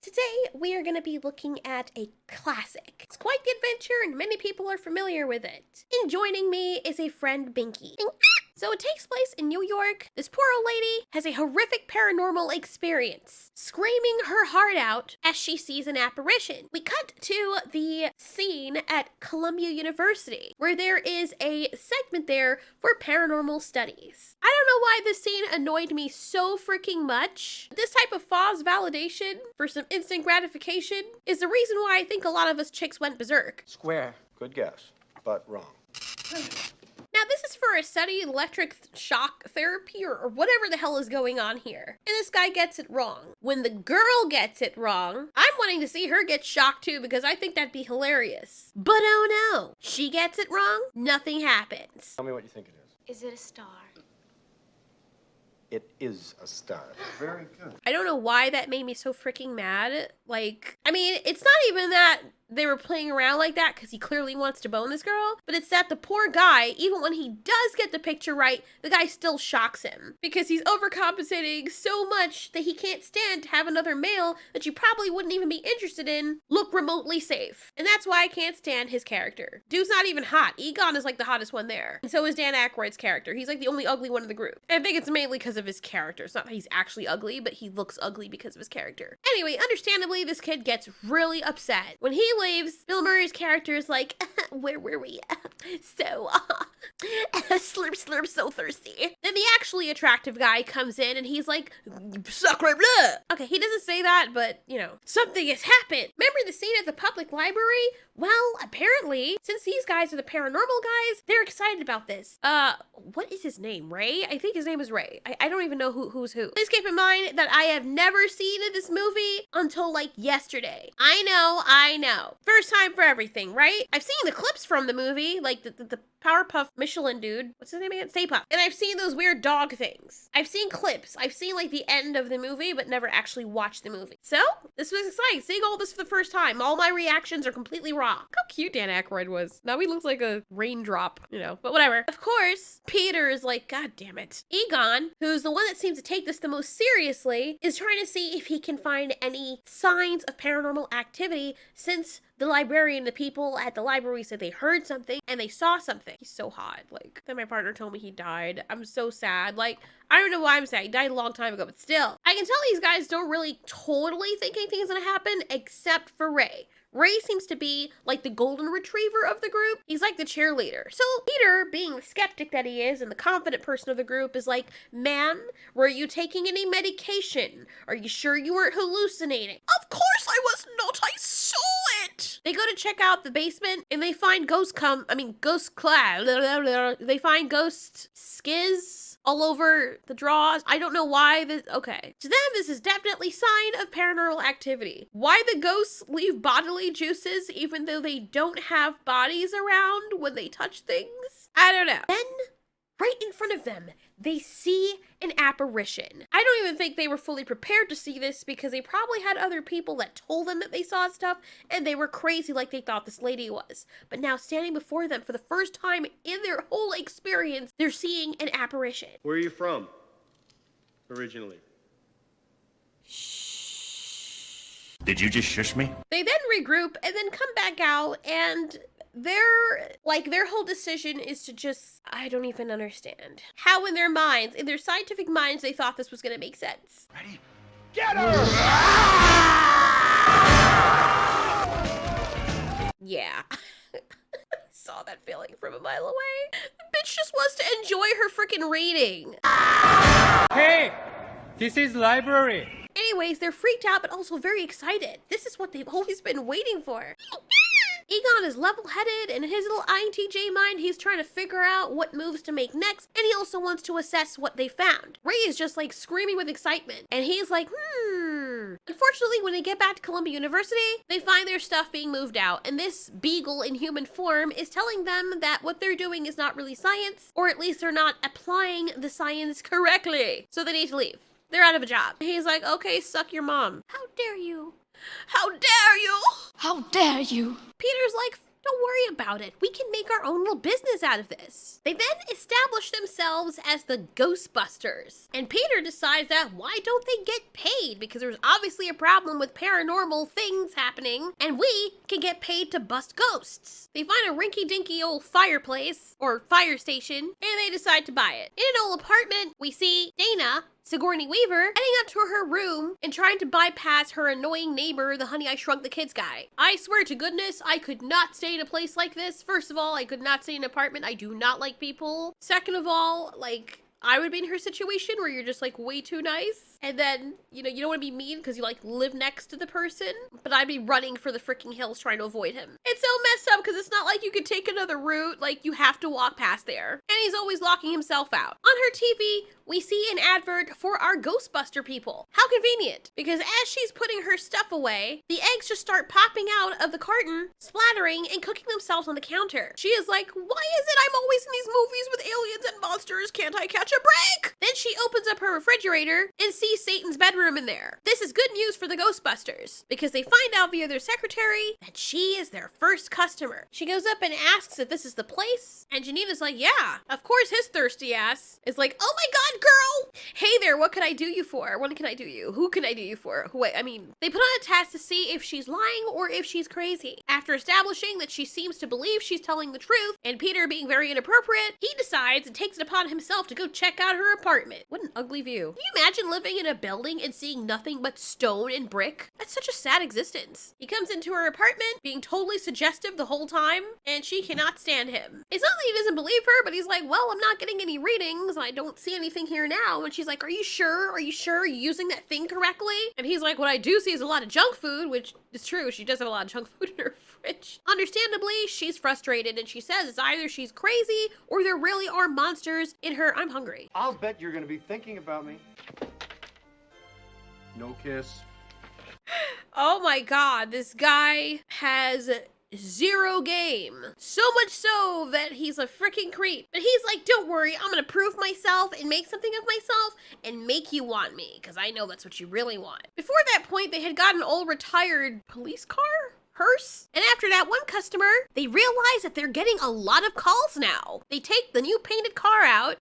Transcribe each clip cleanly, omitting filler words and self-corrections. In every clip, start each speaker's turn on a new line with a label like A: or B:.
A: Today, we are going to be looking at a classic. It's quite the adventure, and many people are familiar with it. And joining me is a friend, Binky. So it takes place in New York. This poor old lady has a horrific paranormal experience, screaming her heart out as she sees an apparition. We cut to the scene at Columbia University, where there is a segment there for paranormal studies. I don't know why this scene annoyed me so freaking much. This type of false validation for some instant gratification is the reason why I think a lot of us chicks went berserk.
B: Square.
C: Good guess, but wrong.
A: Now, this is for a study in electric shock therapy or whatever the hell is going on here. And this guy gets it wrong. When the girl gets it wrong, I'm wanting to see her get shocked too because I think that'd be hilarious. But oh no, she gets it wrong, nothing happens.
C: Tell me what you think it is.
D: Is it a star?
C: It is a star. Very good.
A: I don't know why that made me so freaking mad. Like, I mean, it's not even that they were playing around like that because he clearly wants to bone this girl, but it's that the poor guy, even when he does get the picture right, the guy still shocks him because he's overcompensating so much that he can't stand to have another male that you probably wouldn't even be interested in look remotely safe. And that's why I can't stand his character. Dude's not even hot. Egon is like the hottest one there. And so is Dan Aykroyd's character. He's like the only ugly one in the group. And I think it's mainly because of his character. It's not that he's actually ugly, but he looks ugly because of his character. Anyway, understandably, this kid gets really upset. When he leaves, Bill Murray's character is like, where were we? Slurp, slurp, so thirsty. Then the actually attractive guy comes in and he's like, sacre bleu. Okay, he doesn't say that, but, you know, something has happened. Remember the scene at the public library? Well, apparently, since these guys are the paranormal guys, they're excited about this. What is his name? Ray? I think his name is Ray. I don't even know who's who. Please keep in mind that I have never seen this movie until like yesterday. I know. First time for everything, right? I've seen the clips from the movie, like the Powerpuff Michelin dude. What's his name again? Stay Puft. And I've seen those weird dog things. I've seen clips. I've seen like the end of the movie, but never actually watched the movie. So this was exciting. Seeing all this for the first time. All my reactions are completely raw. Look how cute Dan Aykroyd was. Now he looks like a raindrop, you know, but whatever. Of course, Peter is like, God damn it. Egon, who's the one that seems to take this the most seriously, is trying to see if he can find any signs of paranormal activity since the librarian, the people at the library said they heard something and they saw something. He's so hot. Like, then my partner told me he died. I'm so sad. Like, I don't know why I'm sad. He died a long time ago, but still. I can tell these guys don't really totally think anything's gonna happen except for Ray. Ray seems to be like the golden retriever of the group. He's like the cheerleader. So Peter, being the skeptic that he is and the confident person of the group, is like, ma'am, were you taking any medication? Are you sure you weren't hallucinating? Of course I was not. I saw it. They go to check out the basement and they find ghost skiz all over the drawers. I don't know why this, okay. To them, this is definitely sign of paranormal activity. Why the ghosts leave bodily juices even though they don't have bodies around when they touch things? I don't know. Then, right in front of them, they see an apparition. I don't even think they were fully prepared to see this because they probably had other people that told them that they saw stuff and they were crazy like they thought this lady was. But now standing before them for the first time in their whole experience, they're seeing an apparition.
E: Where are you from, originally?
F: Did you just shush me?
A: They then regroup and then come back out and their whole decision is to just, I don't even understand how in their minds, in their scientific minds, they thought this was going to make sense.
F: Ready?
E: Get her!
A: Yeah. I saw that feeling from a mile away. The bitch just wants to enjoy her freaking reading.
G: Hey, this is library.
A: Anyways, they're freaked out but also very excited. This is what they've always been waiting for. Egon is level-headed, and in his little INTJ mind, he's trying to figure out what moves to make next, and he also wants to assess what they found. Ray is just like screaming with excitement, and he's like, Unfortunately, when they get back to Columbia University, they find their stuff being moved out, and this beagle in human form is telling them that what they're doing is not really science, or at least they're not applying the science correctly, so they need to leave. They're out of a job. He's like, okay, suck your mom. How dare you? How dare you?
D: How dare you?
A: Peter's like, Don't worry about it. We can make our own little business out of this. They then establish themselves as the Ghostbusters. And Peter decides that why don't they get paid? Because there's obviously a problem with paranormal things happening, and we can get paid to bust ghosts. They find a rinky-dinky old fireplace, or fire station, and they decide to buy it. In an old apartment, we see Dana, Sigourney Weaver, heading up to her room and trying to bypass her annoying neighbor, the Honey I Shrunk the Kids guy. I swear to goodness, I could not stay in a place like this. First of all, I could not stay in an apartment. I do not like people. Second of all, like, I would be in her situation where you're just like way too nice. And then, you know, you don't want to be mean because you like live next to the person, but I'd be running for the freaking hills trying to avoid him. It's so messed up because it's not like you could take another route, like you have to walk past there. And he's always locking himself out. On her TV, we see an advert for our Ghostbuster people. How convenient, because as she's putting her stuff away, the eggs just start popping out of the carton, splattering and cooking themselves on the counter. She is like, why is it I'm always in these movies with aliens and monsters? Can't I catch a break? Then she opens up her refrigerator and sees Satan's bedroom in there. This is good news for the Ghostbusters, because they find out via their secretary that she is their first customer. She goes up and asks if this is the place, and Janina's like, yeah. Of course his thirsty ass is like, oh my god, girl! Hey there, what can I do you for? What can I do you? Who can I do you for? Wait, I mean, they put on a test to see if she's lying or if she's crazy. After establishing that she seems to believe she's telling the truth, and Peter being very inappropriate, he decides and takes it upon himself to go check out her apartment. What an ugly view. Can you imagine living in a building and seeing nothing but stone and brick? That's such a sad existence. He comes into her apartment being totally suggestive the whole time, and she cannot stand him. It's not that he doesn't believe her, but he's like, well, I'm not getting any readings. I don't see anything here now. And she's like, are you sure? Are you sure? Are you using that thing correctly? And he's like, what I do see is a lot of junk food, which is true. She does have a lot of junk food in her fridge. Understandably, she's frustrated, and she says it's either she's crazy or there really are monsters in her. I'm hungry.
E: I'll bet you're gonna be thinking about me. No kiss.
A: Oh my god, this guy has zero game. So much so that he's a freaking creep. But he's like, don't worry, I'm gonna prove myself and make something of myself and make you want me, because I know that's what you really want. Before that point, they had got an old retired police car? Hearse? And after that one customer, they realize that they're getting a lot of calls now. They take the new painted car out.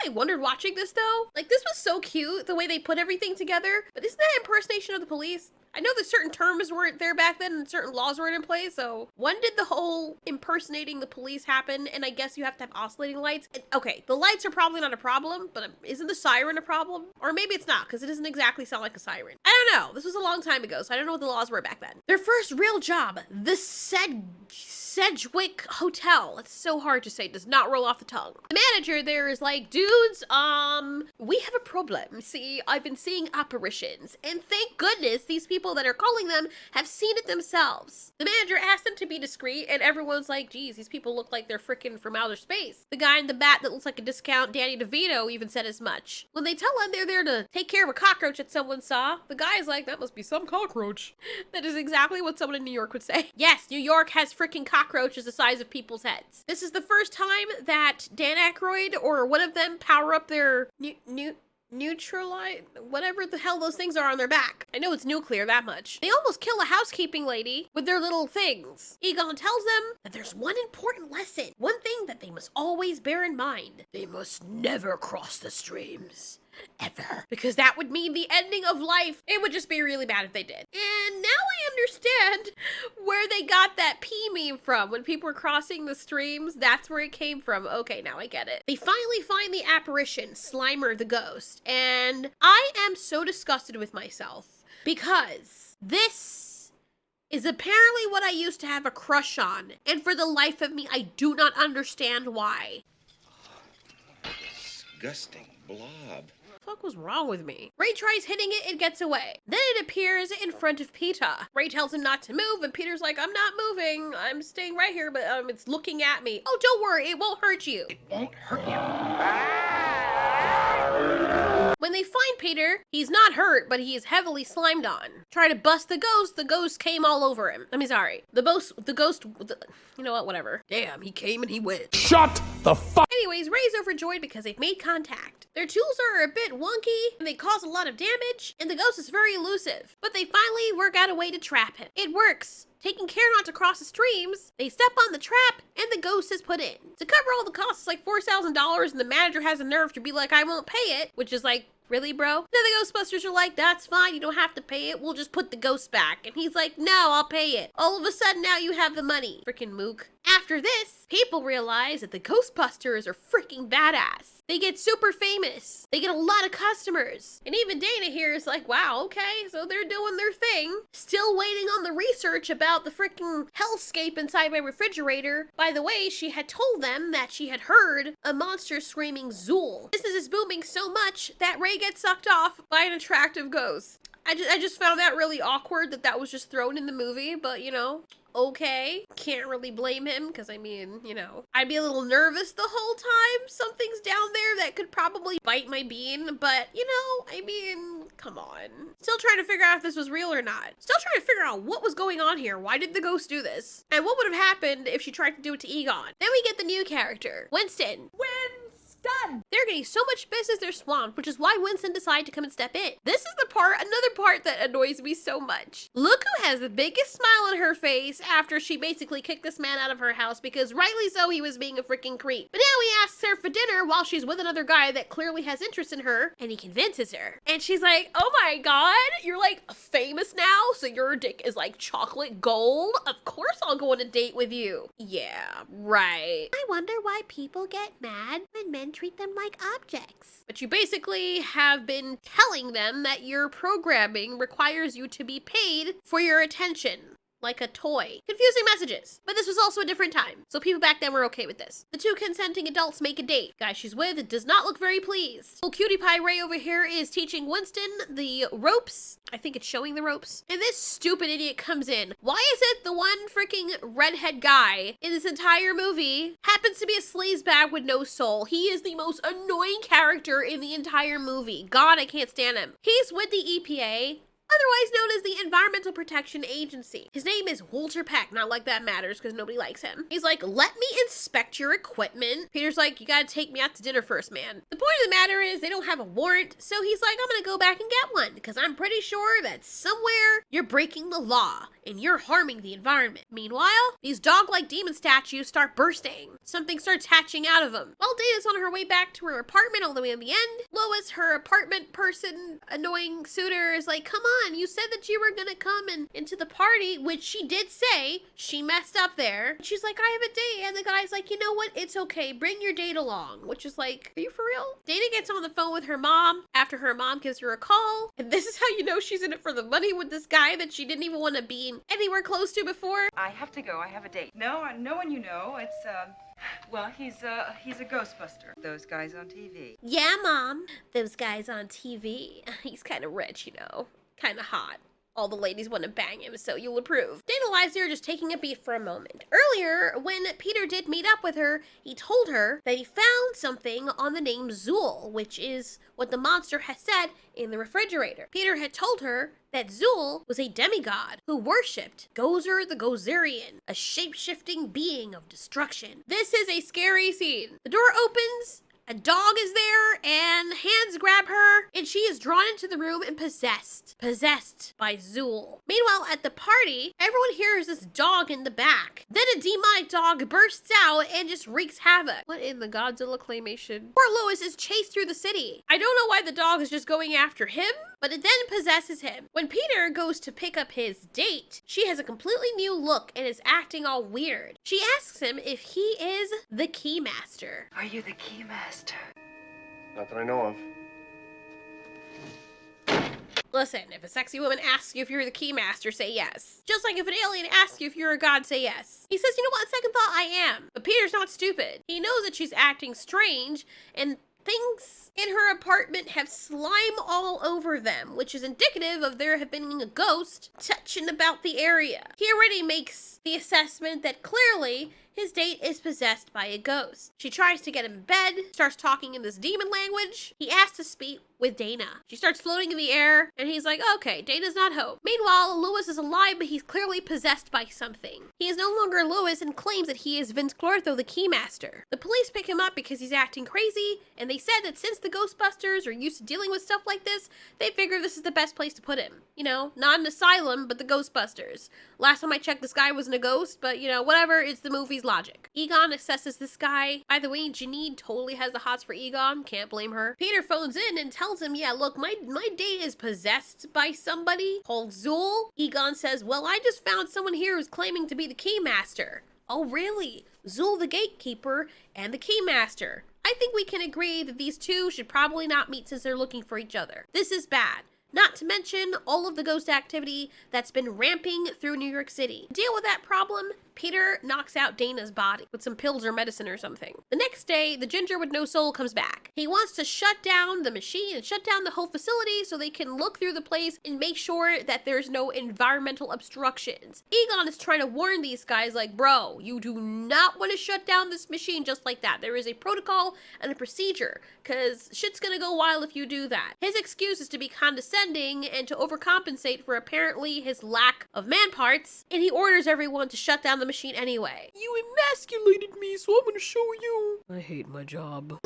A: I wondered watching this though. Like, this was so cute, the way they put everything together. But isn't that impersonation of the police? I know that certain terms weren't there back then and certain laws weren't in place, so when did the whole impersonating the police happen? And I guess you have to have oscillating lights. And, okay, the lights are probably not a problem, but isn't the siren a problem? Or maybe it's not, because it doesn't exactly sound like a siren. I don't know. This was a long time ago, so I don't know what the laws were back then. Their first real job, the Sedgwick Hotel. It's so hard to say. It does not roll off the tongue. The manager there is like, dudes, we have a problem. See, I've been seeing apparitions, and thank goodness these people that are calling them have seen it themselves. The manager asked them to be discreet, and everyone's like, geez, these people look like they're freaking from outer space. The guy in the bat that looks like a discount Danny DeVito even said as much. When they tell him they're there to take care of a cockroach that someone saw, the guy's like, that must be some cockroach. That is exactly what someone in New York would say. Yes, New York has freaking cockroaches the size of people's heads. This is the first time that Dan Aykroyd or one of them power up their neutralite, whatever the hell those things are on their back. I know it's nuclear, that much. They almost kill a housekeeping lady with their little things. Egon tells them that there's one important lesson, one thing that they must always bear in mind. They must never cross the streams. Ever. Because that would mean the ending of life. It would just be really bad if they did. And now I understand where they got that pee meme from. When people were crossing the streams, that's where it came from. Okay, now I get it. They finally find the apparition, Slimer the ghost. And I am so disgusted with myself because this is apparently what I used to have a crush on. And for the life of me, I do not understand why.
C: Disgusting blob.
A: What the fuck was wrong with me? Ray tries hitting it and gets away. Then it appears in front of Peter. Ray tells him not to move, and Peter's like, I'm not moving. I'm staying right here, but it's looking at me. Oh, don't worry, it won't hurt you.
C: It won't hurt you.
A: When they find Peter, he's not hurt, but he is heavily slimed on. Try to bust the ghost came all over him. I mean, sorry. You know what, whatever. Damn, he came and he went.
F: Shut the fuck.
A: Anyways, Ray's overjoyed because they've made contact. Their tools are a bit wonky, and they cause a lot of damage, and the ghost is very elusive. But they finally work out a way to trap him. It works. Taking care not to cross the streams, they step on the trap, and the ghost is put in. To cover all the costs, like $4,000, and the manager has the nerve to be like, I won't pay it, which is like, really, bro? Then the Ghostbusters are like, that's fine, you don't have to pay it, we'll just put the ghost back. And he's like, no, I'll pay it. All of a sudden, now you have the money. Freaking mook. After this, people realize that the Ghostbusters are freaking badass. They get super famous. They get a lot of customers. And even Dana here is like, wow, okay, so they're doing their thing. Still waiting on the research about the freaking hellscape inside my refrigerator. By the way, she had told them that she had heard a monster screaming Zool. Business is booming so much that Ray gets sucked off by an attractive ghost. I just found that really awkward that was just thrown in the movie, but you know, okay. Can't really blame him, because I mean, you know, I'd be a little nervous the whole time. Something's down there that could probably bite my bean, but you know, I mean, come on. Still trying to figure out if this was real or not. Still trying to figure out what was going on here. Why did the ghost do this? And what would have happened if she tried to do it to Egon? Then we get the new character, Winston. Done. They're getting so much business they're swamped, which is why Winston decided to come and step in. This is another part that annoys me so much. Look who has the biggest smile on her face after she basically kicked this man out of her house because rightly so he was being a freaking creep. But now he asks her for dinner while she's with another guy that clearly has interest in her, and he convinces her. And she's like, oh my god, you're like famous now, so your dick is like chocolate gold? Of course I'll go on a date with you. Yeah, right. I wonder why people get mad when men treat them like objects. But you basically have been telling them that your programming requires you to be paid for your attention. Like a toy. Confusing messages. But this was also a different time, so people back then were okay with this. The two consenting adults make a date. Guy she's with does not look very pleased. Little cutie pie Ray over here is teaching Winston the ropes. I think it's showing the ropes. And this stupid idiot comes in. Why is it the one freaking redhead guy in this entire movie happens to be a sleazebag with no soul? He is the most annoying character in the entire movie. God, I can't stand him. He's with the EPA. Otherwise known as the Environmental Protection Agency. His name is Walter Peck, not like that matters because nobody likes him. He's like, let me inspect your equipment. Peter's like, you gotta take me out to dinner first, man. The point of the matter is they don't have a warrant, so he's like, I'm gonna go back and get one because I'm pretty sure that somewhere you're breaking the law and you're harming the environment. Meanwhile, these dog-like demon statues start bursting. Something starts hatching out of them. While Dana's on her way back to her apartment all the way in the end, Lois, her apartment person, annoying suitor, is like, come on, you said that you were gonna come into the party, which she did say. She messed up there. She's like, I have a date, and the guy's like, you know what, it's okay, bring your date along, which is like, are you for real? Dana gets on the phone with her mom after her mom gives her a call, and this is how you know she's in it for the money with this guy that she didn't even want to be anywhere close to before.
B: I have to go, I have a date. No one you know, it's well, he's a Ghostbuster. Those guys on TV.
A: Yeah, Mom. Those guys on TV. He's kind of rich, you know. Kind of hot. All the ladies want to bang him, so you'll approve. Dana lies there just taking a beat for a moment. Earlier, when Peter did meet up with her, he told her that he found something on the name Zool, which is what the monster has said in the refrigerator. Peter had told her that Zool was a demigod who worshipped Gozer the Gozerian, a shape-shifting being of destruction. This is a scary scene. The door opens, a dog is there, and hands grab her, and she is drawn into the room and possessed by Zool. Meanwhile, at the party, everyone hears this dog in the back. Then a demonic dog bursts out and just wreaks havoc. What in the Godzilla claymation? Poor Lois is chased through the city. I don't know why the dog is just going after him, but it then possesses him. When Peter goes to pick up his date, she has a completely new look and is acting all weird. She asks him if he is the Keymaster.
B: Are you the Keymaster?
E: Not that I know of.
A: Listen, if a sexy woman asks you if you're the Keymaster, say yes. Just like if an alien asks you if you're a god, say yes. He says, you know what, on second thought, I am. But Peter's not stupid. He knows that she's acting strange, and things in her apartment have slime all over them, which is indicative of there have been a ghost touching about the area. He already makes the assessment that clearly his date is possessed by a ghost. She tries to get him in bed, starts talking in this demon language. He asks to speak with Dana. She starts floating in the air, and he's like, okay, Dana's not hope. Meanwhile, Lewis is alive, but he's clearly possessed by something. He is no longer Lewis and claims that he is Vince Clortho, the Keymaster. The police pick him up because he's acting crazy, and they said that since the Ghostbusters are used to dealing with stuff like this, they figure this is the best place to put him. You know, not an asylum, but the Ghostbusters. Last time I checked, this guy wasn't a ghost, but you know, whatever, it's the movie's logic. Egon assesses this guy. By the way, Janine totally has the hots for Egon, can't blame her. Peter phones in and tells him, yeah, look, my date is possessed by somebody called Zool. Egon says, well, I just found someone here who's claiming to be the Keymaster. Oh, really? Zool the Gatekeeper and the Keymaster. I think we can agree that these two should probably not meet since they're looking for each other. This is bad. Not to mention all of the ghost activity that's been ramping through New York City. To deal with that problem, Peter knocks out Dana's body with some pills or medicine or something. The next day, the ginger with no soul comes back. He wants to shut down the machine and shut down the whole facility so they can look through the place and make sure that there's no environmental obstructions. Egon is trying to warn these guys like, bro, you do not want to shut down this machine just like that. There is a protocol and a procedure, because shit's gonna go wild if you do that. His excuse is to be condescending and to overcompensate for apparently his lack of man parts, and he orders everyone to shut down the machine anyway. You emasculated me, so I'm gonna show you. I hate my job.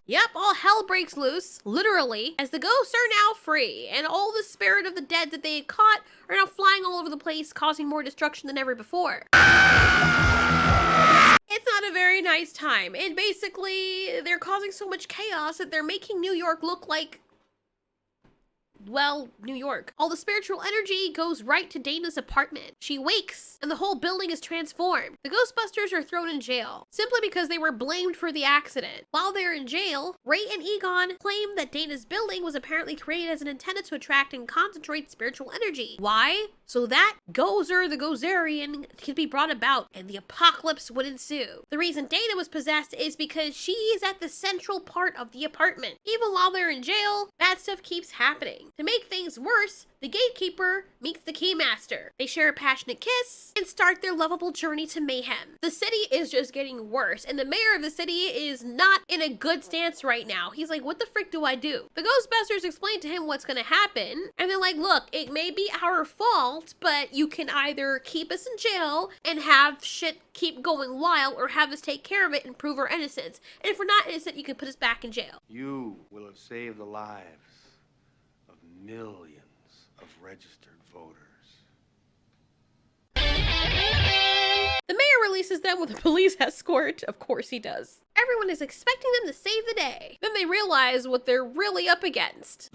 A: Yep, all hell breaks loose, literally, as the ghosts are now free, and all the spirit of the dead that they had caught are now flying all over the place, causing more destruction than ever before. It's not a very nice time, and basically, they're causing so much chaos that they're making New York look like, well, New York. All the spiritual energy goes right to Dana's apartment. She wakes, and the whole building is transformed. The Ghostbusters are thrown in jail, simply because they were blamed for the accident. While they're in jail, Ray and Egon claim that Dana's building was apparently created as an antenna to attract and concentrate spiritual energy. Why? So that Gozer the Gozerian could be brought about, and the apocalypse would ensue. The reason Dana was possessed is because she is at the central part of the apartment. Even while they're in jail, bad stuff keeps happening. To make things worse, the Gatekeeper meets the Keymaster. They share a passionate kiss and start their lovable journey to mayhem. The city is just getting worse, and the mayor of the city is not in a good stance right now. He's like, what the frick do I do? The Ghostbusters explain to him what's gonna happen, and they're like, look, it may be our fault, but you can either keep us in jail and have shit keep going wild, or have us take care of it and prove our innocence. And if we're not innocent, you can put us back in jail.
E: You will have saved the lives of millions of registered voters.
A: The mayor releases them with a police escort. Of course he does. Everyone is expecting them to save the day. Then they realize what they're really up against.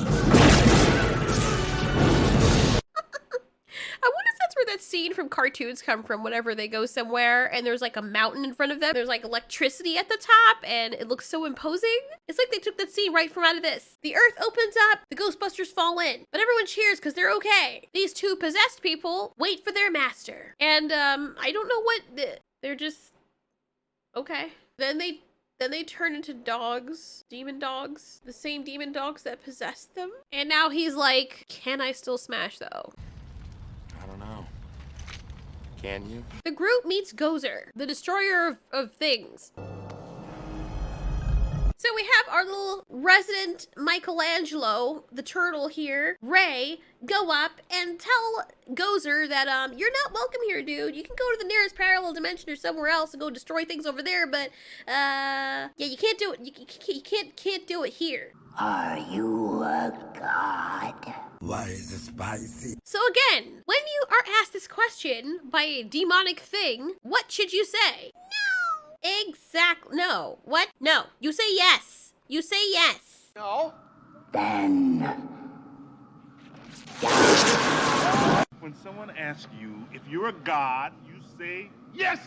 A: I wonder if that's where that scene from cartoons come from, whenever they go somewhere and there's like a mountain in front of them. There's like electricity at the top and it looks so imposing. It's like they took that scene right from out of this. The earth opens up, the Ghostbusters fall in, but everyone cheers because they're okay. These two possessed people wait for their master. And I don't know what, they're just okay. Then they turn into dogs, demon dogs, the same demon dogs that possessed them. And now he's like, can I still smash though?
C: I don't know. Can you?
A: The group meets Gozer, the destroyer of things. So we have our little resident Michelangelo, the turtle here, Ray, go up and tell Gozer that, you're not welcome here, dude. You can go to the nearest parallel dimension or somewhere else and go destroy things over there, but, yeah, you can't do it. You can't do it here.
D: Are you a god?
H: Why is it spicy?
A: So again, when you are asked this question by a demonic thing, what should you say? No. Exactly. No. What? No. You say yes. You say yes.
E: No.
D: Then...
I: When someone asks you if you're a god, you say yes.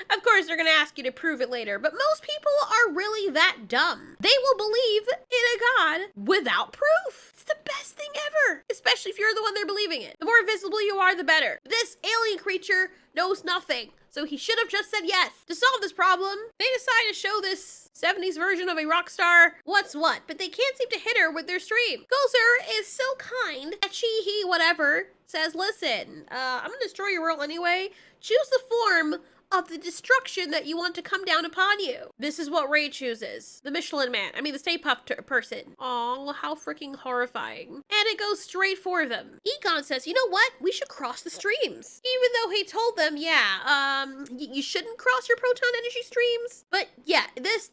A: Of course, they're gonna ask you to prove it later, but most people are really that dumb. They will believe in a god without proof. It's the best thing ever, especially if you're the one they're believing in. The more visible you are, the better. This alien creature knows nothing, so he should have just said yes. To solve this problem, they decide to show this 70s version of a rock star. What's what? But they can't seem to hit her with their stream. Gozer is so kind that he, whatever, says, listen, I'm gonna destroy your world anyway. Choose the form of the destruction that you want to come down upon you. This is what Ray chooses. The Michelin Man. I mean, the Stay Puft person. Aw, how freaking horrifying. And it goes straight for them. Egon says, you know what? We should cross the streams. Even though he told them, yeah, you shouldn't cross your proton energy streams. But yeah, this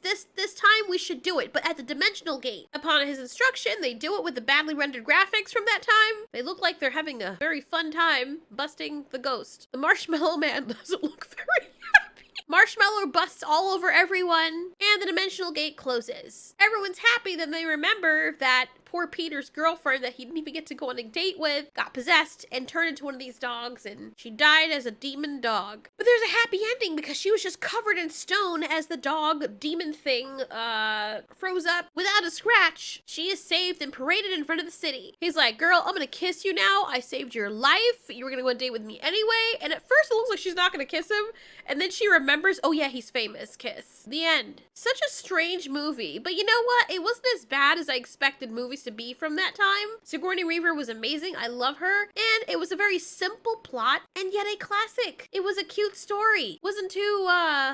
A: time we should do it, but at the dimensional gate. Upon his instruction, they do it with the badly rendered graphics from that time. They look like they're having a very fun time busting the ghost. The Marshmallow Man doesn't look very happy. Marshmallow busts all over everyone, and the dimensional gate closes. Everyone's happy, then they remember that poor Peter's girlfriend that he didn't even get to go on a date with got possessed and turned into one of these dogs, and she died as a demon dog. But there's a happy ending because she was just covered in stone as the dog demon thing froze up without a scratch. She is saved and paraded in front of the city. He's like, girl, I'm gonna kiss you now. I saved your life. You were gonna go on a date with me anyway. And at first it looks like she's not gonna kiss him, and then she remembers, oh yeah, he's famous. Kiss. The end. Such a strange movie, but you know what? It wasn't as bad as I expected movies to be from that time. Sigourney Weaver was amazing. I love her. And it was a very simple plot and yet a classic. It was a cute story. Wasn't too,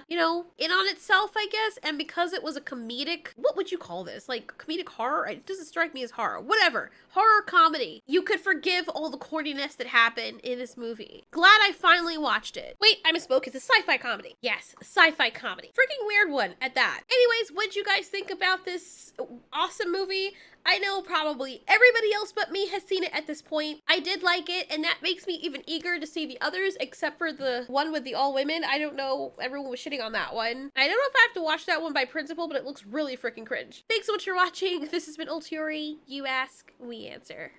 A: you know, in on itself, I guess. And because it was a comedic, what would you call this? Like comedic horror? It doesn't strike me as horror. Whatever. Horror comedy. You could forgive all the corniness that happened in this movie. Glad I finally watched it. Wait, I misspoke. It's a sci-fi comedy. Yes, sci-fi comedy. Freaking weird one at that. Anyways, what'd you guys think about this awesome movie? I know probably everybody else but me has seen it at this point. I did like it, and that makes me even eager to see the others, except for the one with the all women. I don't know, everyone was shitting on that one. I don't know if I have to watch that one by principle, but it looks really freaking cringe. Thanks so much for watching. This has been Ultiori. You ask, we answer.